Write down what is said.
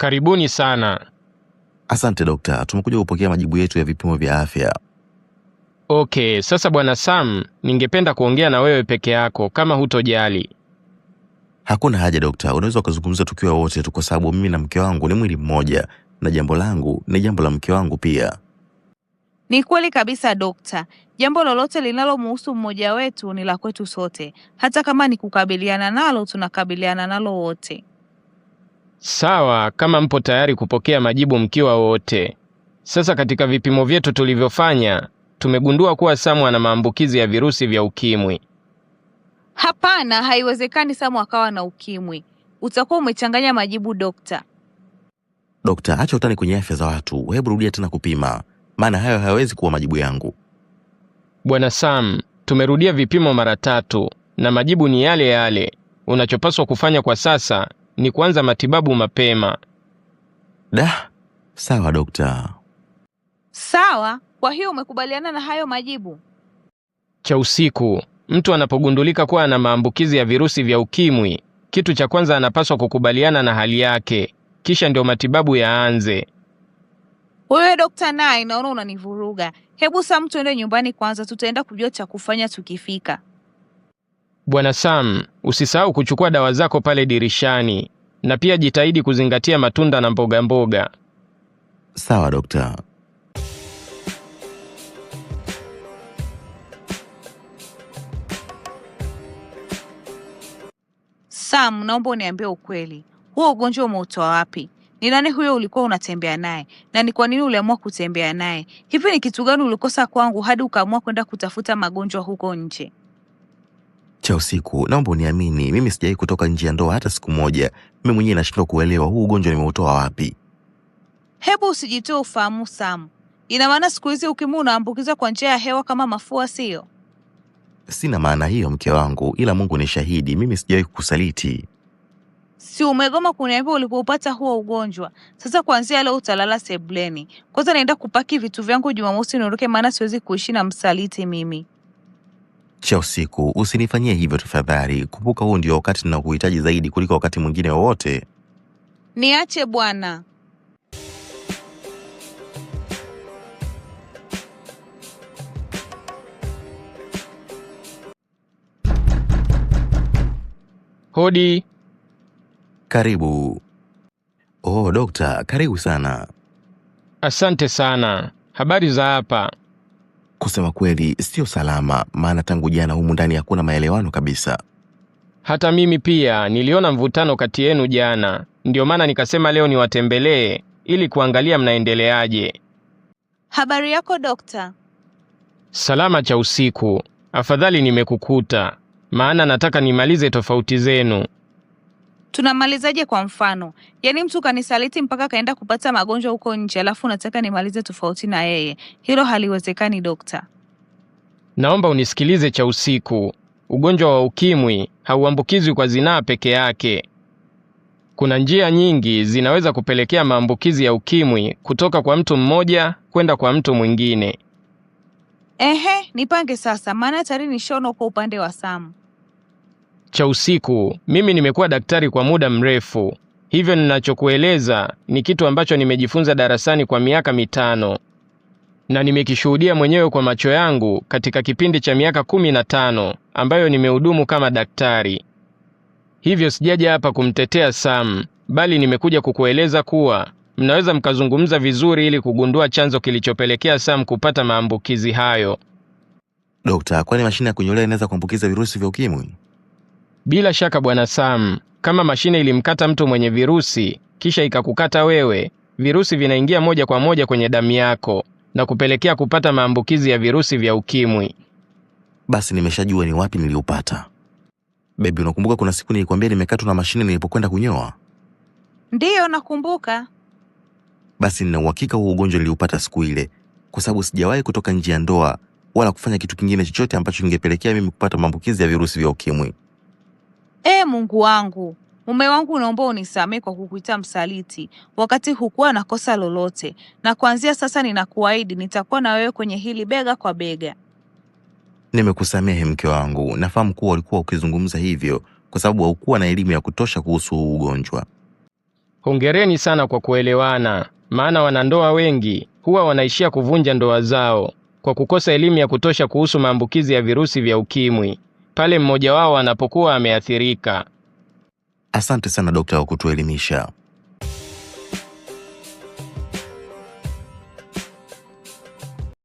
Karibuni sana. Asante dokta, tumekuja kupokea majibu yetu ya vipimo vya afya. Okay, sasa bwana Sam, ningependa kuongea na wewe peke yako kama hutojali. Hakuna haja dokta, unaweza kuzungumza tukiwa wote tu, kwa sababu mimi na mke wangu ni mwili mmoja na jambo langu ni jambo la mke wangu pia. Ni kweli kabisa dokta. Jambo lolote linalomhusu mmoja wetu ni la kwetu sote. Hata kama ni kukabiliana nalo, tunakabiliana nalo wote. Sawa, kama mpo tayari kupokea majibu mkiwa wote. Sasa katika vipimo vyetu tulivyofanya, tumegundua kuwa Samu ana maambukizi ya virusi vya ukimwi. Hapana, haiwezekani Samu akawa na ukimwi. Utakuwa umechanganya majibu dokta. Dokta, acha utani kwenye afya za watu. Hebu rudia tena kupima, maana hayo hayawezi kuwa majibu yangu. Bwana Sam, tumerudia vipimo mara 3 na majibu ni yale yale. Unachopaswa kufanya kwa sasa ni kuanza matibabu mapema. Sawa dokta. Sawa, kwa hiyo umekubaliana na hayo majibu? Cha usiku, mtu anapogundulika kuwa ana maambukizi ya virusi vya ukimwi, kitu cha kwanza anapaswa kukubaliana na hali yake, kisha ndio matibabu yaanze. Wewe dokta naye naona unanivuruga. Hebu Sam tuende nyumbani kwanza, tutaenda kujua cha kufanya tukifika. Bwana Sam, usisahau kuchukua dawa zako pale dirishani, na pia jitahidi kuzingatia matunda na mboga mboga. Sawa dokta. Sam, naomba uniambie ukweli. Huo ugonjwa umeutoa wapi? Ni nani huyo ulikuwa unatembea naye? Na ni kwa nini uliamua kutembea naye? Hivi ni kitu gani ulikosa kwangu hadi ukaamua kwenda kutafuta magonjwa huko nje? Cha usiku, naomba uniamini, mimi sijawahi kutoka nje ya ndoa hata siku moja. Mimi mwenyewe nashindwa kuelewa huu ugonjwa nimeutoa wapi. Hebu usijitoe ufahamu Sam. Ina maana siku hizi ukimwi unaambukiza kwa njia ya hewa kama mafua, sio? Sina maana hiyo mke wangu, ila Mungu ni shahidi, mimi sijawahi kukusaliti. Si umegoma kuniambia ulipopata huo ugonjwa? Sasa kuanzia leo utalala sebuleni. Kwanza naenda kupaki vitu vyangu Jumamosi niondoke, maana siwezi kuishi na msaliti mimi. Cha usiku, usinifanyie hivyo tafadhali. Kumbuka huu ndio wakati ninaokuhitaji zaidi kuliko wakati mwingine wowote. Niache bwana. Hodi. Karibu. Oh, dokta, karibu sana. Asante sana. Habari za hapa? Kusema kweli, sio salama, maana tangu jana humu ndani hakuna maelewano kabisa. Hata mimi pia niliona mvutano kati yenu jana. Ndio maana nikasema leo niwatembelee ili kuangalia mnaendeleaje. Habari yako dokta? Salama cha usiku. Afadhali nimekukuta, maana nataka nimalize tofauti zenu. Tunamalizaje kwa mfano? Yaani mtu kanisaliti mpaka kaenda kupata magonjwa huko nje, alafu nataka nimalize tofauti na yeye. Hilo haliwezekani dokta. Naomba unisikilize cha usiku. Ugonjwa wa ukimwi hauambukizwi kwa zinaa peke yake. Kuna njia nyingi zinaweza kupelekea maambukizi ya ukimwi kutoka kwa mtu mmoja kwenda kwa mtu mwingine. Nipange sasa, maana tayari nishaona kwa upande wa Sam. Cha usiku, mimi nimekuwa daktari kwa muda mrefu. Hivyo ninachokueleza ni kitu ambacho nimejifunza darasani kwa miaka 5. Na nimekishuhudia mwenyewe kwa macho yangu katika kipindi cha miaka 15 ambayo nimehudumu kama daktari. Hivyo sijaja hapa kumtetea Sam, bali nimekuja kukueleza kuwa mnaweza mkazungumza vizuri ili kugundua chanzo kilichopelekea Sam kupata maambukizi hayo. Dokta, kwani mashine ya kunyolea inaweza kuambukiza virusi vya ukimwi? Bila shaka bwana Sam, kama mashine ilimkata mtu mwenye virusi, kisha ikakukata wewe, virusi vinaingia moja kwa moja kwenye damu yako na kupelekea kupata maambukizi ya virusi vya ukimwi. Basi nimeshajua ni wapi niliupata. Baby, unakumbuka kuna siku nilikwambia nimekatwa na mashine nilipokwenda kunyoa? Ndiyo, nakumbuka. Basi nina uhakika huu ugonjwa niliupata siku ile, kwa sababu sijawahi kutoka nje ya ndoa wala kufanya kitu kingine chochote ambacho kingepelekea mimi kupata maambukizi ya virusi vya ukimwi. Mungu wangu. Mume wangu, naomba unisamehe kwa kukuita msaliti wakati hukuwa na kosa lolote. Na kuanzia sasa ninakuahidi nitakuwa na wewe kwenye hili bega kwa bega. Nimekusamehe mke wangu. Nafahamu kuwa ulikuwa ukizungumza hivyo kwa sababu haukuwa na elimu ya kutosha kuhusu ugonjwa. Hongereni sana kwa kuelewana, maana wanandoa wengi huwa wanaishia kuvunja ndoa zao kwa kukosa elimu ya kutosha kuhusu maambukizi ya virusi vya ukimwi pale mmoja wao anapokuwa ameathirika. Asante sana dokta kwa kutuelimisha.